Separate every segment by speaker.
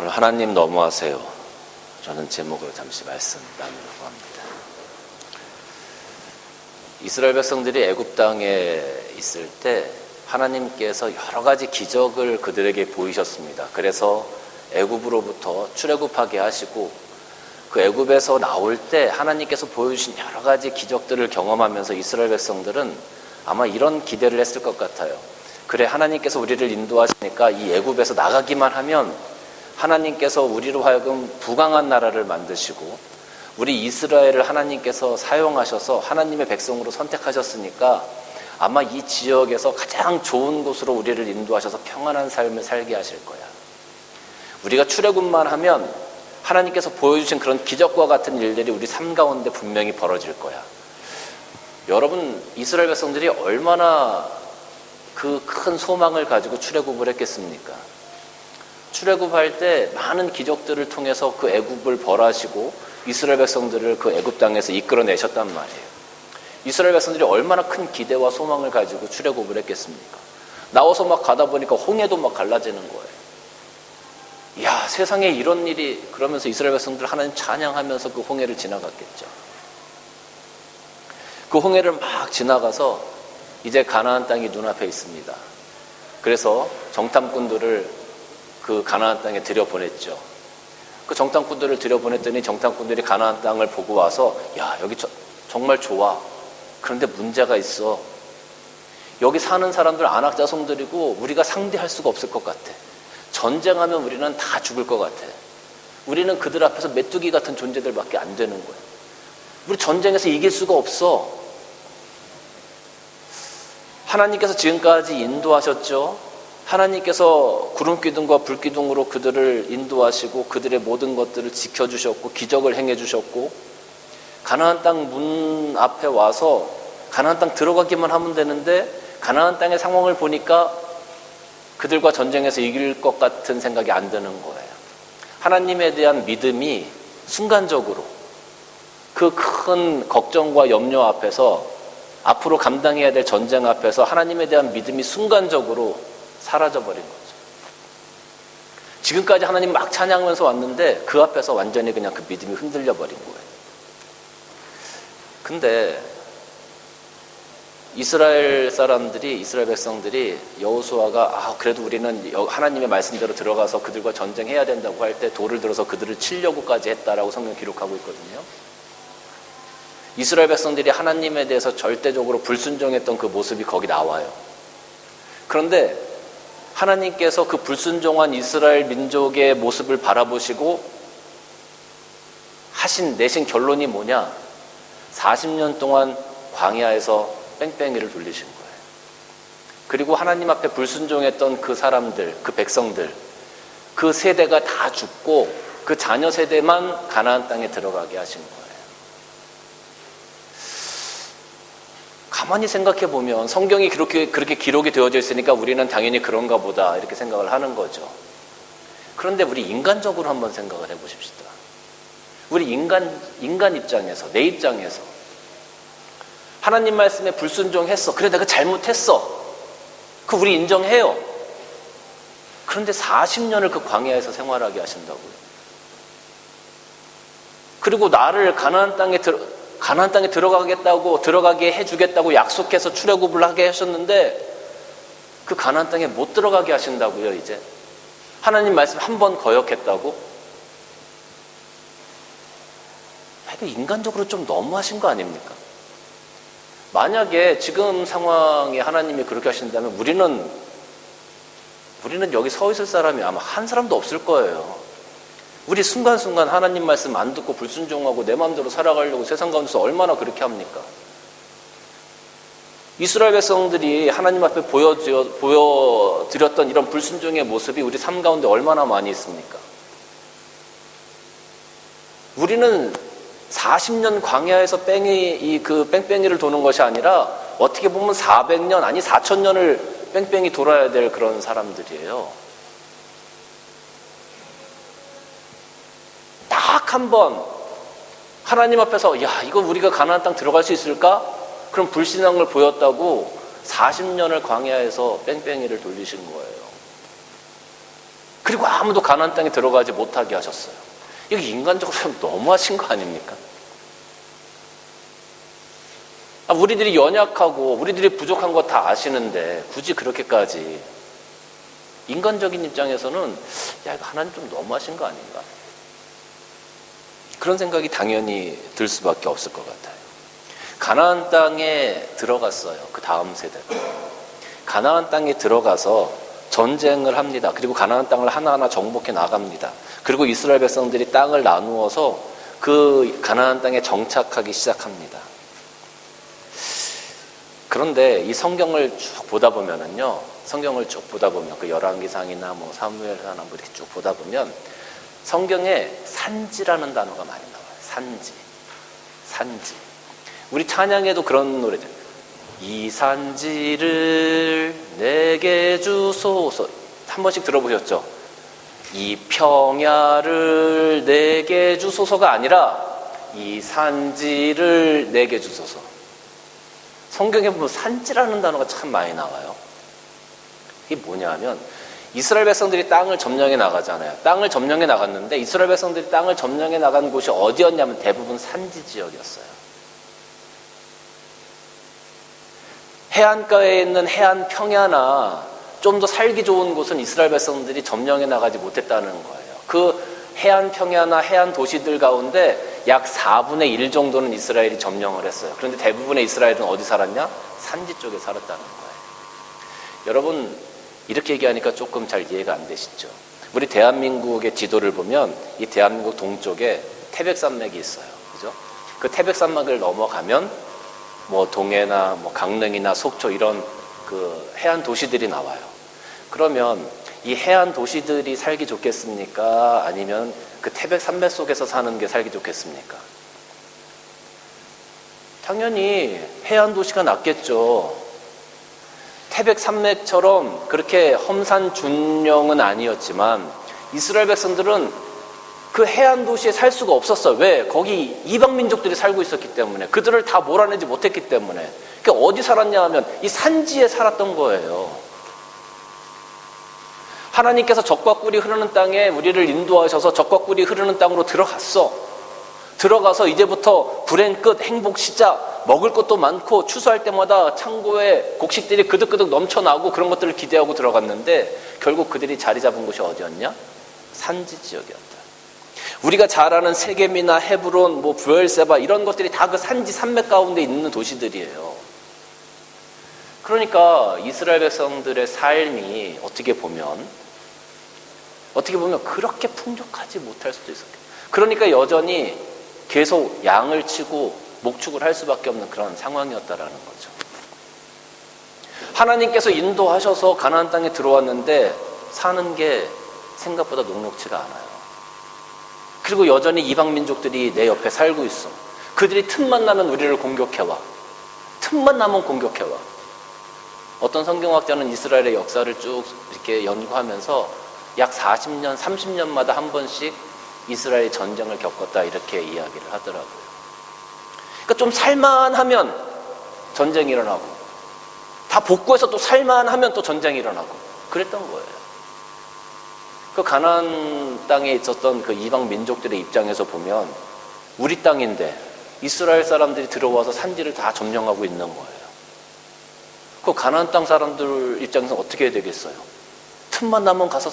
Speaker 1: 오늘 하나님 너무하세요. 저는 제목으로 잠시 말씀 나누려고 합니다. 이스라엘 백성들이 애굽 땅에 있을 때 하나님께서 여러 가지 기적을 그들에게 보이셨습니다. 그래서 애굽으로부터 출애굽하게 하시고 그 애굽에서 나올 때 하나님께서 보여주신 여러 가지 기적들을 경험하면서 이스라엘 백성들은 아마 이런 기대를 했을 것 같아요. 그래, 하나님께서 우리를 인도하시니까 이 애굽에서 나가기만 하면 하나님께서 우리로 하여금 부강한 나라를 만드시고 우리 이스라엘을 하나님께서 사용하셔서 하나님의 백성으로 선택하셨으니까 아마 이 지역에서 가장 좋은 곳으로 우리를 인도하셔서 평안한 삶을 살게 하실 거야. 우리가 출애굽만 하면 하나님께서 보여주신 그런 기적과 같은 일들이 우리 삶 가운데 분명히 벌어질 거야. 여러분, 이스라엘 백성들이 얼마나 그 큰 소망을 가지고 출애굽을 했겠습니까? 출애굽할 때 많은 기적들을 통해서 그 애굽을 벌하시고 이스라엘 백성들을 그 애굽 땅에서 이끌어내셨단 말이에요. 이스라엘 백성들이 얼마나 큰 기대와 소망을 가지고 출애굽을 했겠습니까? 나와서 막 가다 보니까 홍해도 막 갈라지는 거예요. 이야, 세상에 이런 일이, 그러면서 이스라엘 백성들 하나님 찬양하면서 그 홍해를 지나갔겠죠. 그 홍해를 막 지나가서 이제 가나안 땅이 눈앞에 있습니다. 그래서 정탐꾼들을 그 가나안 땅에 들여보냈죠. 그 정탐꾼들을 들여보냈더니 정탐꾼들이 가나안 땅을 보고 와서 야, 여기 정말 좋아. 그런데 문제가 있어. 여기 사는 사람들 안악자손들이고 우리가 상대할 수가 없을 것 같아. 전쟁하면 우리는 다 죽을 것 같아. 우리는 그들 앞에서 메뚜기 같은 존재들밖에 안 되는 거야. 우리 전쟁에서 이길 수가 없어. 하나님께서 지금까지 인도하셨죠. 하나님께서 구름기둥과 불기둥으로 그들을 인도하시고 그들의 모든 것들을 지켜주셨고 기적을 행해주셨고 가나안 땅 문 앞에 와서 가나안 땅 들어가기만 하면 되는데 가나안 땅의 상황을 보니까 그들과 전쟁에서 이길 것 같은 생각이 안 드는 거예요. 하나님에 대한 믿음이 순간적으로 그 큰 걱정과 염려 앞에서 앞으로 감당해야 될 전쟁 앞에서 하나님에 대한 믿음이 순간적으로 사라져버린 거죠. 지금까지 하나님 막 찬양하면서 왔는데 그 앞에서 완전히 그냥 그 믿음이 흔들려버린 거예요. 근데 이스라엘 백성들이 여호수아가 그래도 우리는 하나님의 말씀대로 들어가서 그들과 전쟁해야 된다고 할 때 돌을 들어서 그들을 치려고까지 했다라고 성경 기록하고 있거든요. 이스라엘 백성들이 하나님에 대해서 절대적으로 불순종했던 그 모습이 거기 나와요. 그런데 하나님께서 그 불순종한 이스라엘 민족의 모습을 바라보시고 내신 결론이 뭐냐? 40년 동안 광야에서 뺑뺑이를 돌리신 거예요. 그리고 하나님 앞에 불순종했던 그 사람들, 그 백성들, 그 세대가 다 죽고 그 자녀 세대만 가나안 땅에 들어가게 하신 거예요. 가만히 생각해 보면 성경이 그렇게 기록이 되어져 있으니까 우리는 당연히 그런가 보다 이렇게 생각을 하는 거죠. 그런데 우리 인간적으로 한번 생각을 해보십시다. 우리 인간 입장에서, 내 입장에서 하나님 말씀에 불순종했어. 그래, 내가 잘못했어. 그 우리 인정해요. 그런데 40년을 그 광야에서 생활하게 하신다고요. 그리고 나를 가나안 땅에 들어가게 해주겠다고 약속해서 출애굽을 하게 하셨는데 그 가나안 땅에 못 들어가게 하신다고요. 이제 하나님 말씀 한 번 거역했다고? 인간적으로 좀 너무하신 거 아닙니까? 만약에 지금 상황에 하나님이 그렇게 하신다면 우리는 여기 서 있을 사람이 아마 한 사람도 없을 거예요. 우리 순간순간 하나님 말씀 안 듣고 불순종하고 내 마음대로 살아가려고 세상 가운데서 얼마나 그렇게 합니까? 이스라엘 백성들이 하나님 앞에 보여드렸던 이런 불순종의 모습이 우리 삶 가운데 얼마나 많이 있습니까? 우리는 40년 광야에서 그 뺑뺑이를 도는 것이 아니라 어떻게 보면 400년, 아니 4000년을 뺑뺑이 돌아야 될 그런 사람들이에요. 딱 한 번 하나님 앞에서 이거 우리가 가나안 땅 들어갈 수 있을까? 그럼 불신앙을 보였다고 40년을 광야에서 뺑뺑이를 돌리신 거예요. 그리고 아무도 가나안 땅에 들어가지 못하게 하셨어요. 이거 인간적으로 너무하신 거 아닙니까? 우리들이 연약하고 우리들이 부족한 거 다 아시는데 굳이 그렇게까지, 인간적인 입장에서는 야, 이거 하나님 좀 너무하신 거 아닌가? 그런 생각이 당연히 들 수밖에 없을 것 같아요. 가나안 땅에 들어갔어요. 그 다음 세대. 가나안 땅에 들어가서 전쟁을 합니다. 그리고 가나안 땅을 하나하나 정복해 나갑니다. 그리고 이스라엘 백성들이 땅을 나누어서 그 가나안 땅에 정착하기 시작합니다. 그런데 이 성경을 쭉 보다 보면은요, 성경을 쭉 보다 보면 그 열왕기상이나 뭐 사무엘하나 뭐 이렇게 쭉 보다 보면 성경에 산지라는 단어가 많이 나와요. 산지. 우리 찬양에도 그런 노래죠. 이 산지를 내게 주소서. 한 번씩 들어보셨죠? 이 평야를 내게 주소서가 아니라 이 산지를 내게 주소서. 성경에 보면 산지라는 단어가 참 많이 나와요. 이게 뭐냐 하면 이스라엘 백성들이 땅을 점령해 나가잖아요. 땅을 점령해 나갔는데 이스라엘 백성들이 땅을 점령해 나간 곳이 어디였냐면 대부분 산지 지역이었어요. 해안가에 있는 해안 평야나 좀 더 살기 좋은 곳은 이스라엘 백성들이 점령해 나가지 못했다는 거예요. 그 해안 평야나 해안 도시들 가운데 약 4분의 1 정도는 이스라엘이 점령을 했어요. 그런데 대부분의 이스라엘은 어디 살았냐? 산지 쪽에 살았다는 거예요. 여러분, 이렇게 얘기하니까 조금 잘 이해가 안 되시죠? 우리 대한민국의 지도를 보면 이 대한민국 동쪽에 태백산맥이 있어요. 그죠? 그 태백산맥을 넘어가면 뭐 동해나 뭐 강릉이나 속초 이런 그 해안 도시들이 나와요. 그러면 이 해안 도시들이 살기 좋겠습니까? 아니면 그 태백산맥 속에서 사는 게 살기 좋겠습니까? 당연히 해안 도시가 낫겠죠. 태백산맥처럼 그렇게 험산준령은 아니었지만 이스라엘 백성들은 그 해안 도시에 살 수가 없었어요. 왜? 거기 이방 민족들이 살고 있었기 때문에, 그들을 다 몰아내지 못했기 때문에. 그러니까 어디 살았냐 하면 이 산지에 살았던 거예요. 하나님께서 적과 꿀이 흐르는 땅에 우리를 인도하셔서 적과 꿀이 흐르는 땅으로 들어가서 이제부터 불행 끝, 행복 시작, 먹을 것도 많고 추수할 때마다 창고에 곡식들이 그득그득 넘쳐나고 그런 것들을 기대하고 들어갔는데 결국 그들이 자리 잡은 곳이 어디였냐? 산지 지역이었다. 우리가 잘 아는 세겜이나 헤브론, 뭐 브엘세바 이런 것들이 다 그 산지 산맥 가운데 있는 도시들이에요. 그러니까 이스라엘 백성들의 삶이 어떻게 보면 그렇게 풍족하지 못할 수도 있었겠죠. 그러니까 여전히 계속 양을 치고 목축을 할 수밖에 없는 그런 상황이었다라는 거죠. 하나님께서 인도하셔서 가나안 땅에 들어왔는데 사는 게 생각보다 녹록지가 않아요. 그리고 여전히 이방 민족들이 내 옆에 살고 있어. 그들이 틈만 나면 우리를 공격해와. 틈만 나면 공격해와. 어떤 성경학자는 이스라엘의 역사를 쭉 이렇게 연구하면서 약 40년, 30년마다 한 번씩 이스라엘이 전쟁을 겪었다 이렇게 이야기를 하더라고요. 그러니까 좀 살만하면 전쟁이 일어나고 다 복구해서 또 살만하면 또 전쟁이 일어나고 그랬던 거예요. 그 가나안 땅에 있었던 그 이방 민족들의 입장에서 보면 우리 땅인데 이스라엘 사람들이 들어와서 산지를 다 점령하고 있는 거예요. 그 가나안 땅 사람들 입장에서 어떻게 해야 되겠어요? 틈만 나면 가서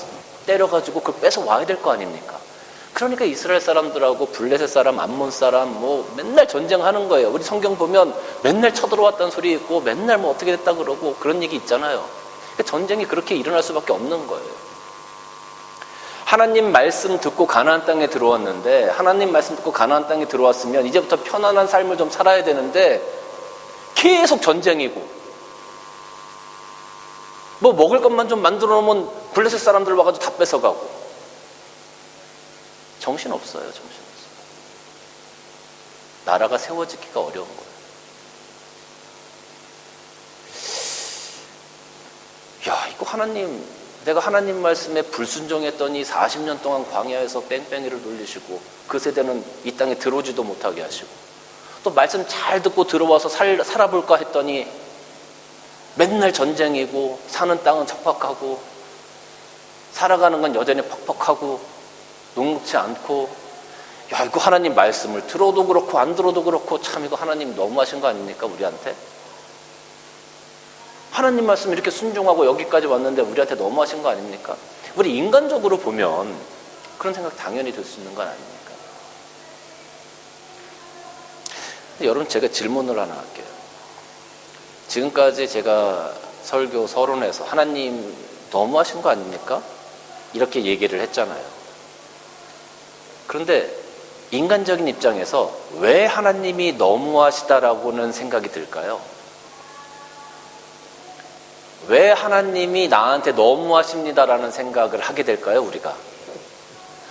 Speaker 1: 때려가지고 그걸 뺏어 와야 될 거 아닙니까? 그러니까 이스라엘 사람들하고 블레셋 사람, 암몬 사람 뭐 맨날 전쟁하는 거예요. 우리 성경 보면 맨날 쳐들어왔다는 소리 있고 맨날 뭐 어떻게 됐다 그러고 그런 얘기 있잖아요. 그러니까 전쟁이 그렇게 일어날 수밖에 없는 거예요. 하나님 말씀 듣고 가나안 땅에 들어왔는데, 하나님 말씀 듣고 가나안 땅에 들어왔으면 이제부터 편안한 삶을 좀 살아야 되는데 계속 전쟁이고 뭐 먹을 것만 좀 만들어 놓으면 블레셋 사람들 와가지고 다 뺏어가고 정신없어요. 나라가 세워지기가 어려운 거예요. 야, 이거 내가 하나님 말씀에 불순종했더니 40년 동안 광야에서 뺑뺑이를 돌리시고 그 세대는 이 땅에 들어오지도 못하게 하시고 또 말씀 잘 듣고 들어와서 살아볼까 했더니 맨날 전쟁이고 사는 땅은 척박하고 살아가는 건 여전히 퍽퍽하고 녹록지 않고, 야, 이거 하나님 말씀을 들어도 그렇고 안 들어도 그렇고 참 이거 하나님 너무하신 거 아닙니까 우리한테? 하나님 말씀 이렇게 순종하고 여기까지 왔는데 우리한테 너무하신 거 아닙니까? 우리 인간적으로 보면 그런 생각 당연히 들 수 있는 건 아닙니까? 근데 여러분, 제가 질문을 하나 할게요. 지금까지 제가 설교 서론에서 하나님 너무하신 거 아닙니까? 이렇게 얘기를 했잖아요. 그런데 인간적인 입장에서 왜 하나님이 너무하시다라고는 생각이 들까요? 왜 하나님이 나한테 너무하십니다라는 생각을 하게 될까요, 우리가?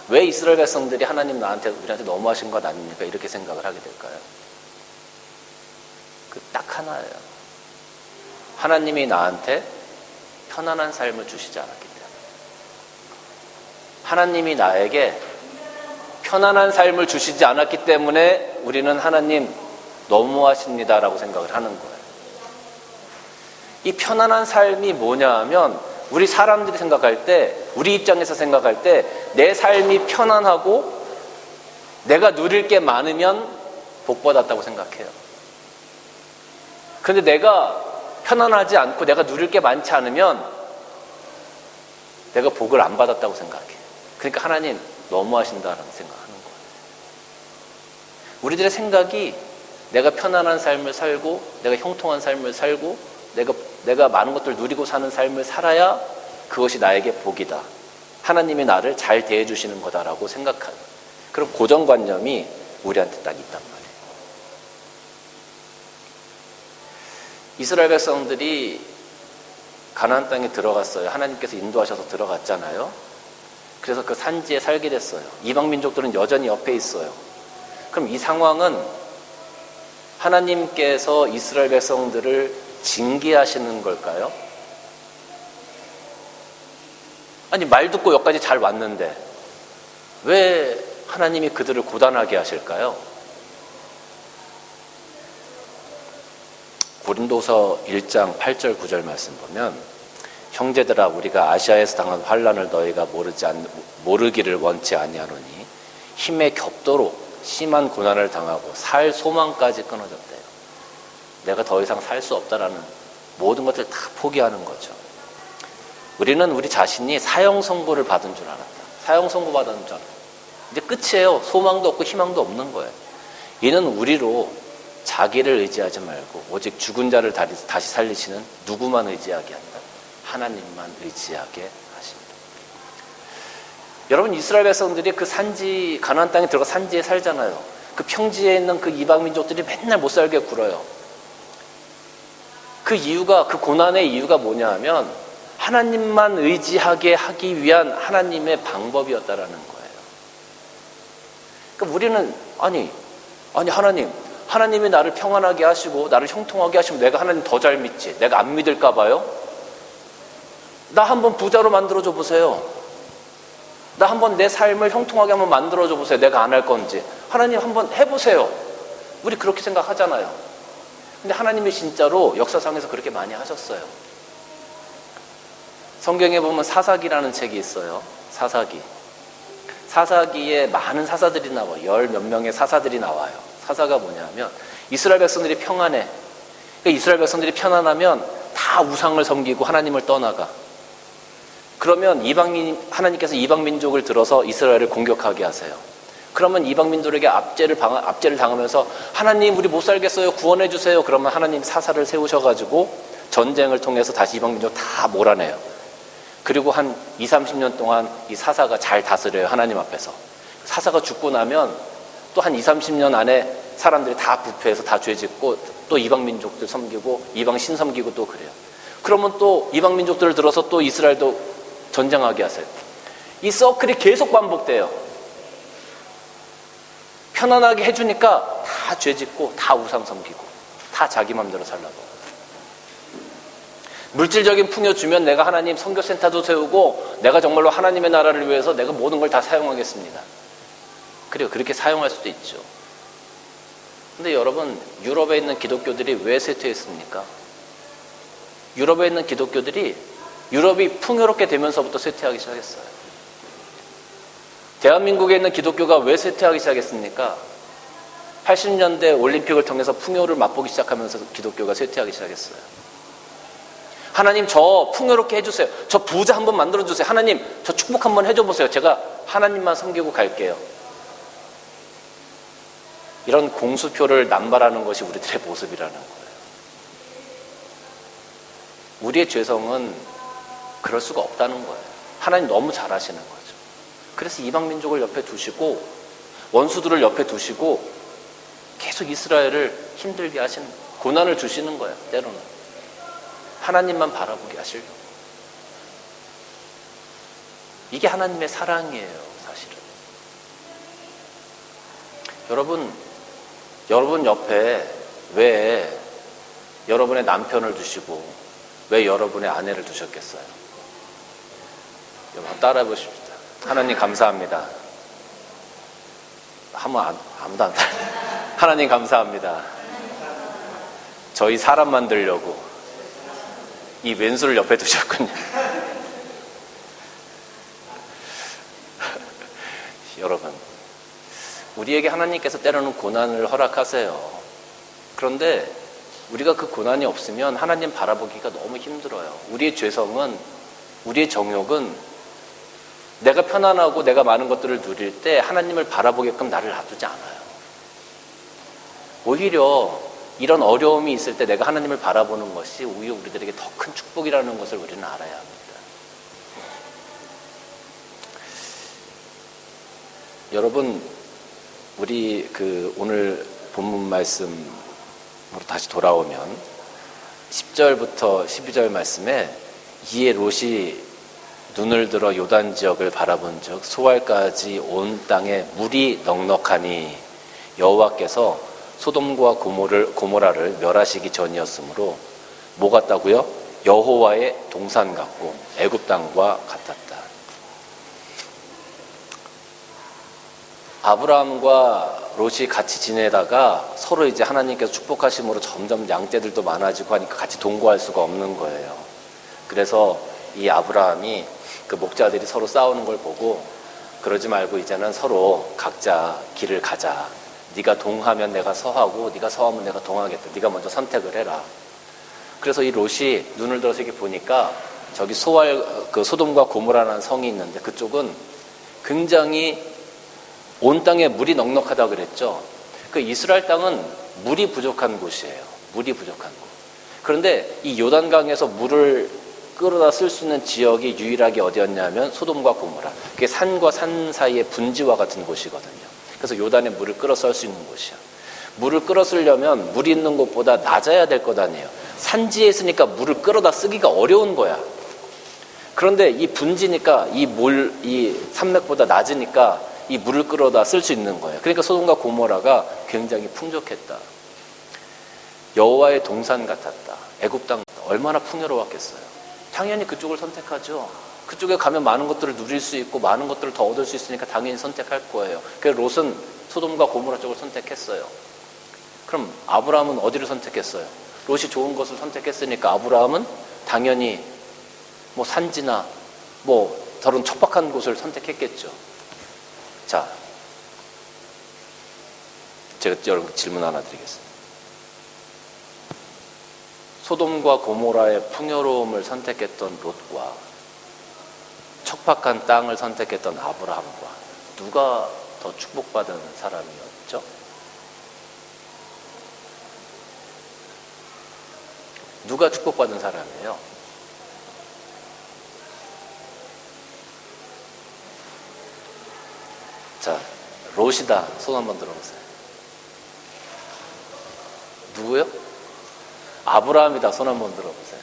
Speaker 1: 왜 이스라엘 백성들이 하나님 우리한테 너무하신 것 아닙니까? 이렇게 생각을 하게 될까요? 딱 하나예요. 하나님이 나한테 편안한 삶을 주시지 않았기 때문에. 하나님이 나에게 편안한 삶을 주시지 않았기 때문에 우리는 하나님 너무하십니다라고 생각을 하는 거예요. 이 편안한 삶이 뭐냐 하면, 우리 사람들이 생각할 때, 우리 입장에서 생각할 때 내 삶이 편안하고 내가 누릴 게 많으면 복받았다고 생각해요. 그런데 내가 편안하지 않고 내가 누릴 게 많지 않으면 내가 복을 안 받았다고 생각해요. 그러니까 하나님 너무하신다라는 생각하는 거예요. 우리들의 생각이 내가 편안한 삶을 살고 내가 형통한 삶을 살고 내가 많은 것들을 누리고 사는 삶을 살아야 그것이 나에게 복이다, 하나님이 나를 잘 대해주시는 거다라고 생각하는 그런 고정관념이 우리한테 딱 있단 말이에요. 이스라엘 백성들이 가나안 땅에 들어갔어요. 하나님께서 인도하셔서 들어갔잖아요. 그래서 그 산지에 살게 됐어요. 이방 민족들은 여전히 옆에 있어요. 그럼 이 상황은 하나님께서 이스라엘 백성들을 징계하시는 걸까요? 아니, 말 듣고 여기까지 잘 왔는데 왜 하나님이 그들을 고단하게 하실까요? 고린도서 1장 8절 9절 말씀 보면, 형제들아, 우리가 아시아에서 당한 환난을 너희가 모르기를 원치 아니하노니 힘에 겹도록 심한 고난을 당하고 살 소망까지 끊어졌대요. 내가 더 이상 살 수 없다라는 모든 것들을 다 포기하는 거죠. 우리는 우리 자신이 사형 선고를 받은 줄 알았다. 사형 선고 받은 줄 알았다. 이제 끝이에요. 소망도 없고 희망도 없는 거예요. 이는 우리로 자기를 의지하지 말고 오직 죽은 자를 다시 살리시는 누구만 의지하게 한다? 하나님만 의지하게 하십니다. 여러분, 이스라엘 백성들이 그 산지, 가나안 땅에 들어가 산지에 살잖아요. 그 평지에 있는 그 이방 민족들이 맨날 못 살게 굴어요. 그 이유가, 그 고난의 이유가 뭐냐 하면 하나님만 의지하게 하기 위한 하나님의 방법이었다라는 거예요. 그러니까 우리는 아니 하나님이 나를 평안하게 하시고 나를 형통하게 하시면 내가 하나님 더 잘 믿지, 내가 안 믿을까 봐요? 나 한번 부자로 만들어줘 보세요. 나 한번 내 삶을 형통하게 한번 만들어줘 보세요. 내가 안 할 건지. 하나님 한번 해보세요. 우리 그렇게 생각하잖아요. 근데 하나님이 진짜로 역사상에서 그렇게 많이 하셨어요. 성경에 보면 사사기라는 책이 있어요. 사사기에 많은 사사들이 나와요. 10몇 명의 사사들이 나와요. 사사가 뭐냐면, 이스라엘 백성들이 평안해. 그러니까 이스라엘 백성들이 편안하면 다 우상을 섬기고 하나님을 떠나가. 그러면 하나님께서 이방 민족을 들어서 이스라엘을 공격하게 하세요. 그러면 이방 민족에게 압제를 당하면서 하나님 우리 못 살겠어요, 구원해 주세요. 그러면 하나님 사사를 세우셔가지고 전쟁을 통해서 다시 이방 민족 다 몰아내요. 그리고 한 20-30년 동안 이 사사가 잘 다스려요, 하나님 앞에서. 사사가 죽고 나면 또 한 20-30년 안에 사람들이 다 부패해서 다 죄짓고 또 이방 민족들 섬기고 이방 신 섬기고 또 그래요. 그러면 또 이방 민족들을 들어서 또 이스라엘도 전쟁하게 하세요. 이 서클이 계속 반복돼요. 편안하게 해주니까 다 죄짓고 다 우상 섬기고 다 자기 맘대로 살라고. 물질적인 풍요 주면 내가 하나님 선교센터도 세우고 내가 정말로 하나님의 나라를 위해서 내가 모든 걸 다 사용하겠습니다. 그래요. 그렇게 사용할 수도 있죠. 근데 여러분, 유럽에 있는 기독교들이 왜 쇠퇴했습니까? 유럽에 있는 기독교들이 유럽이 풍요롭게 되면서부터 쇠퇴하기 시작했어요. 대한민국에 있는 기독교가 왜 쇠퇴하기 시작했습니까? 80년대 올림픽을 통해서 풍요를 맛보기 시작하면서 기독교가 쇠퇴하기 시작했어요. 하나님 저 풍요롭게 해주세요. 저 부자 한번 만들어주세요. 하나님 저 축복 한번 해줘보세요. 제가 하나님만 섬기고 갈게요. 이런 공수표를 남발하는 것이 우리들의 모습이라는 거예요. 우리의 죄성은 그럴 수가 없다는 거예요. 하나님 너무 잘하시는 거죠. 그래서 이방 민족을 옆에 두시고 원수들을 옆에 두시고 계속 이스라엘을 힘들게 하시는 거예요. 고난을 주시는 거예요. 때로는 하나님만 바라보게 하시려고. 이게 하나님의 사랑이에요. 사실은 여러분 옆에 왜 여러분의 남편을 두시고 왜 여러분의 아내를 두셨겠어요? 여러분 따라해 보십시다. 하나님 감사합니다. 아무도 안 따라. 하나님 감사합니다. 저희 사람 만들려고 이 왼수를 옆에 두셨군요. 여러분, 우리에게 하나님께서 때로는 고난을 허락하세요. 그런데 우리가 그 고난이 없으면 하나님 바라보기가 너무 힘들어요. 우리의 죄성은, 우리의 정욕은 내가 편안하고 내가 많은 것들을 누릴 때 하나님을 바라보게끔 나를 놔두지 않아요. 오히려 이런 어려움이 있을 때 내가 하나님을 바라보는 것이 오히려 우리들에게 더 큰 축복이라는 것을 우리는 알아야 합니다. 여러분, 우리 오늘 본문 말씀으로 다시 돌아오면 10절부터 12절 말씀에 이에 롯이 눈을 들어 요단 지역을 바라본 즉 소알까지 온 땅에 물이 넉넉하니 여호와께서 소돔과 고모라를 멸하시기 전이었으므로 뭐 같다고요? 여호와의 동산 같고 애굽 땅과 같았다. 아브라함과 롯이 같이 지내다가 서로 이제 하나님께서 축복하심으로 점점 양떼들도 많아지고 하니까 같이 동거할 수가 없는 거예요. 그래서 이 아브라함이 그 목자들이 서로 싸우는 걸 보고 그러지 말고 이제는 서로 각자 길을 가자. 네가 동하면 내가 서하고 네가 서하면 내가 동하겠다. 네가 먼저 선택을 해라. 그래서 이 롯이 눈을 들어서 이렇게 보니까 저기 소돔과 고모라라는 성이 있는데 그쪽은 굉장히 온 땅에 물이 넉넉하다고 그랬죠. 그 이스라엘 땅은 물이 부족한 곳이에요. 물이 부족한 곳. 그런데 이 요단강에서 물을 끌어다 쓸 수 있는 지역이 유일하게 어디였냐면 소돔과 고모라. 그게 산과 산 사이의 분지와 같은 곳이거든요. 그래서 요단에 물을 끌어 쓸 수 있는 곳이야. 물을 끌어 쓰려면 물이 있는 곳보다 낮아야 될 것 아니에요. 산지에 있으니까 물을 끌어다 쓰기가 어려운 거야. 그런데 이 분지니까 이 산맥보다 낮으니까 이 물을 끌어다 쓸 수 있는 거예요. 그러니까 소돔과 고모라가 굉장히 풍족했다. 여호와의 동산 같았다. 애굽 땅 얼마나 풍요로웠겠어요. 당연히 그쪽을 선택하죠. 그쪽에 가면 많은 것들을 누릴 수 있고 많은 것들을 더 얻을 수 있으니까 당연히 선택할 거예요. 그래서 롯은 소돔과 고모라 쪽을 선택했어요. 그럼 아브라함은 어디를 선택했어요? 롯이 좋은 것을 선택했으니까 아브라함은 당연히 뭐 산지나 뭐 저런 척박한 곳을 선택했겠죠. 자, 제가 여러분 질문 하나 드리겠습니다. 소돔과 고모라의 풍요로움을 선택했던 롯과 척박한 땅을 선택했던 아브라함과 누가 더 축복받은 사람이었죠? 누가 축복받은 사람이에요? 자, 롯이다. 손 한번 들어보세요. 누구요? 아브라함이다. 손 한번 들어보세요.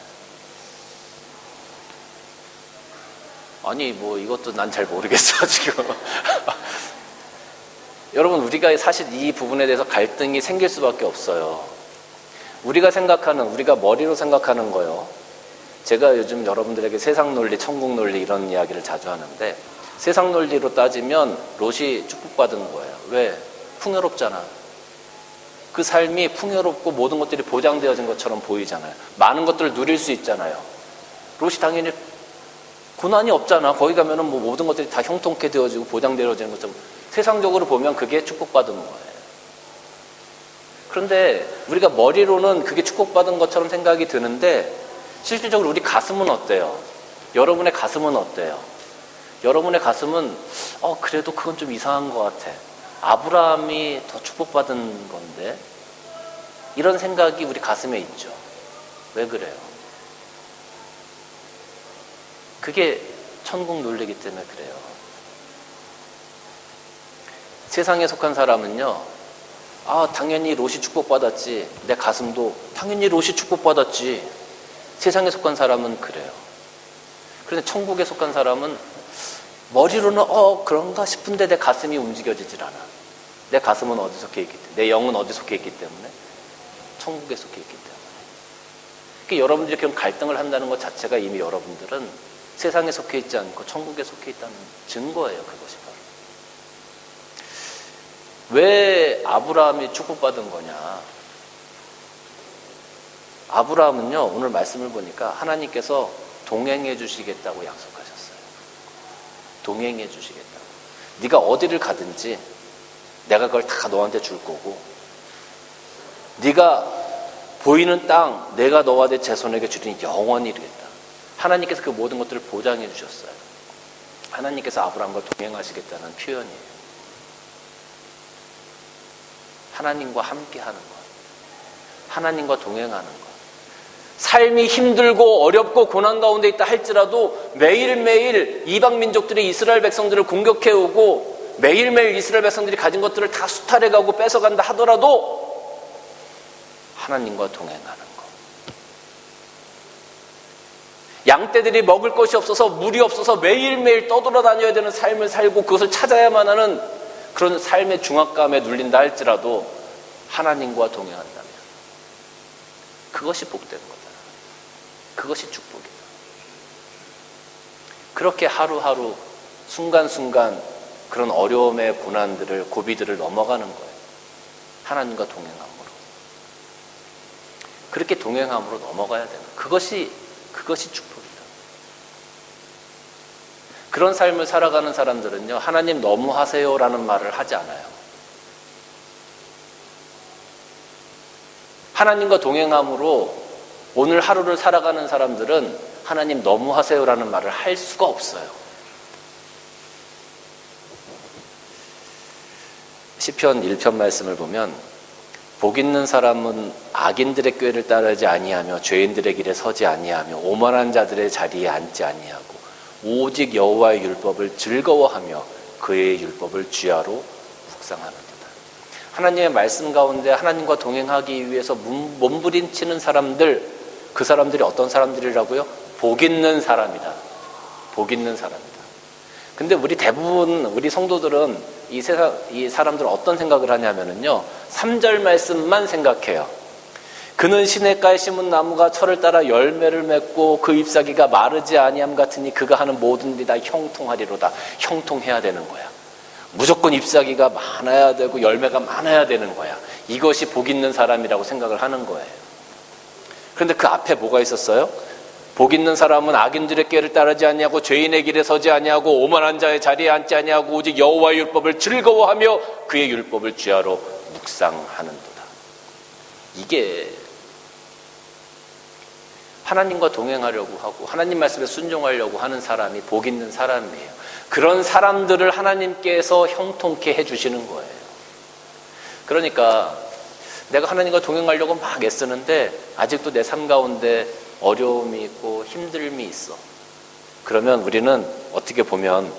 Speaker 1: 아니 뭐 이것도 난 잘 모르겠어 지금. 여러분 우리가 사실 이 부분에 대해서 갈등이 생길 수밖에 없어요. 우리가 머리로 생각하는 거요. 제가 요즘 여러분들에게 세상 논리, 천국 논리 이런 이야기를 자주 하는데 세상 논리로 따지면 롯이 축복받은 거예요. 왜? 풍요롭잖아. 그 삶이 풍요롭고 모든 것들이 보장되어진 것처럼 보이잖아요. 많은 것들을 누릴 수 있잖아요. 롯이 당연히 고난이 없잖아. 거기 가면은 뭐 모든 것들이 다 형통케 되어지고 보장되어지는 것처럼 세상적으로 보면 그게 축복받은 거예요. 그런데 우리가 머리로는 그게 축복받은 것처럼 생각이 드는데 실질적으로 우리 가슴은 어때요? 여러분의 가슴은 어때요? 여러분의 가슴은 그래도 그건 좀 이상한 것 같아. 아브라함이 더 축복받은 건데 이런 생각이 우리 가슴에 있죠. 왜 그래요? 그게 천국 논리이기 때문에 그래요. 세상에 속한 사람은요, 당연히 롯이 축복받았지. 내 가슴도 당연히 롯이 축복받았지. 세상에 속한 사람은 그래요. 그런데 천국에 속한 사람은 머리로는 그런가 싶은데 내 가슴이 움직여지질 않아. 내 가슴은 어디 속해 있기 때문에, 내 영은 어디 속해 있기 때문에, 천국에 속해 있기 때문에. 그러니까 여러분들이 그런 갈등을 한다는 것 자체가 이미 여러분들은 세상에 속해 있지 않고 천국에 속해 있다는 증거예요. 그것이 바로. 왜 아브라함이 축복받은 거냐? 아브라함은요, 오늘 말씀을 보니까 하나님께서 동행해 주시겠다고 약속하셨어요. 동행해 주시겠다고. 네가 어디를 가든지 내가 그걸 다 너한테 줄 거고, 네가 보이는 땅 내가 너와 내 자손에게 주리니 영원히 이르겠다. 하나님께서 그 모든 것들을 보장해 주셨어요. 하나님께서 아브라함과 동행하시겠다는 표현이에요. 하나님과 함께 하는 것, 하나님과 동행하는 것. 삶이 힘들고 어렵고 고난 가운데 있다 할지라도 매일매일 이방 민족들이 이스라엘 백성들을 공격해오고 매일매일 이스라엘 백성들이 가진 것들을 다 수탈해가고 뺏어간다 하더라도 하나님과 동행하는 것. 양떼들이 먹을 것이 없어서 물이 없어서 매일매일 떠돌아다녀야 되는 삶을 살고 그것을 찾아야만 하는 그런 삶의 중압감에 눌린다 할지라도 하나님과 동행한다면 그것이 복된 거다. 그것이 축복이다. 그렇게 하루하루 순간순간 그런 어려움의 고난들을, 고비들을 넘어가는 거예요. 하나님과 동행함으로. 그렇게 동행함으로 넘어가야 되는 그것이 축복이다. 그런 삶을 살아가는 사람들은요, 하나님 너무 하세요라는 말을 하지 않아요. 하나님과 동행함으로 오늘 하루를 살아가는 사람들은 하나님 너무 하세요라는 말을 할 수가 없어요. 시편 1편 말씀을 보면 복 있는 사람은 악인들의 꾀를 따르지 아니하며 죄인들의 길에 서지 아니하며 오만한 자들의 자리에 앉지 아니하고 오직 여호와의 율법을 즐거워하며 그의 율법을 주야로 묵상하는도다. 하나님의 말씀 가운데 하나님과 동행하기 위해서 몸부림치는 사람들, 그 사람들이 어떤 사람들이라고요? 복 있는 사람이다. 복 있는 사람이다. 근데 우리 대부분 우리 성도들은 이 사람들은 어떤 생각을 하냐면요, 3절 말씀만 생각해요. 그는 시냇가에 심은 나무가 철을 따라 열매를 맺고 그 잎사귀가 마르지 아니함 같으니 그가 하는 모든 일이 다 형통하리로다. 형통해야 되는 거야. 무조건 잎사귀가 많아야 되고 열매가 많아야 되는 거야. 이것이 복 있는 사람이라고 생각을 하는 거예요. 그런데 그 앞에 뭐가 있었어요? 복 있는 사람은 악인들의 꾀를 따르지 아니하고 죄인의 길에 서지 아니하고 오만한 자의 자리에 앉지 아니하고 오직 여호와의 율법을 즐거워하며 그의 율법을 주야로 묵상하는도다. 이게 하나님과 동행하려고 하고 하나님 말씀에 순종하려고 하는 사람이 복 있는 사람이에요. 그런 사람들을 하나님께서 형통케 해주시는 거예요. 그러니까 내가 하나님과 동행하려고 막 애쓰는데 아직도 내 삶 가운데 어려움이 있고 힘듦이 있어. 그러면 우리는 어떻게 보면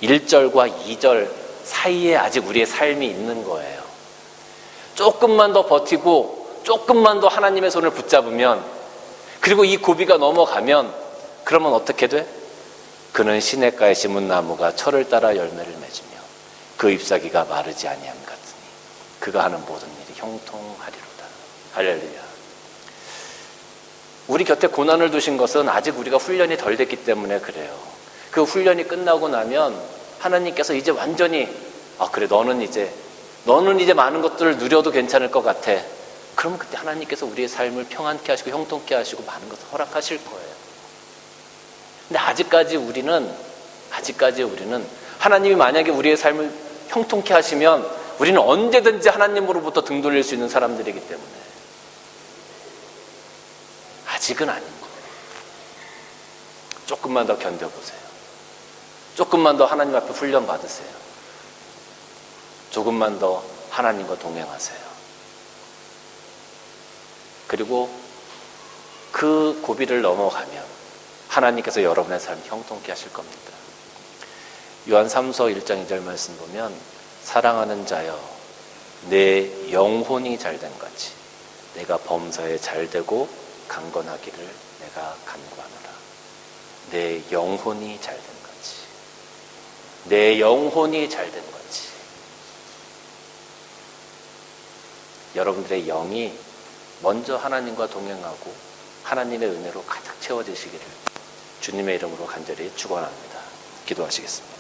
Speaker 1: 1절과 2절 사이에 아직 우리의 삶이 있는 거예요. 조금만 더 버티고 조금만 더 하나님의 손을 붙잡으면, 그리고 이 고비가 넘어가면 그러면 어떻게 돼? 그는 시냇가에 심은 나무가 철을 따라 열매를 맺으며 그 잎사귀가 마르지 아니함 같으니 그가 하는 모든 일이 형통하리로다. 할렐루야. 우리 곁에 고난을 두신 것은 아직 우리가 훈련이 덜 됐기 때문에 그래요. 그 훈련이 끝나고 나면 하나님께서 이제 완전히 그래 너는 이제 많은 것들을 누려도 괜찮을 것 같아. 그러면 그때 하나님께서 우리의 삶을 평안케 하시고 형통케 하시고 많은 것을 허락하실 거예요. 근데 아직까지 우리는 하나님이 만약에 우리의 삶을 형통케 하시면 우리는 언제든지 하나님으로부터 등 돌릴 수 있는 사람들이기 때문에 아직은 아닌 거예요. 조금만 더 견뎌보세요. 조금만 더 하나님 앞에 훈련 받으세요. 조금만 더 하나님과 동행하세요. 그리고 그 고비를 넘어가면 하나님께서 여러분의 삶을 형통케 하실 겁니다. 요한 3서 1장 2절 말씀 보면 사랑하는 자여 내 영혼이 잘된 같이 내가 범사에 잘되고 강건하기를 내가 간구하노라. 내 영혼이 잘된 같이 내 영혼이 잘된 같이 여러분들의 영이 먼저 하나님과 동행하고 하나님의 은혜로 가득 채워지시기를 주님의 이름으로 간절히 축원합니다. 기도하시겠습니다.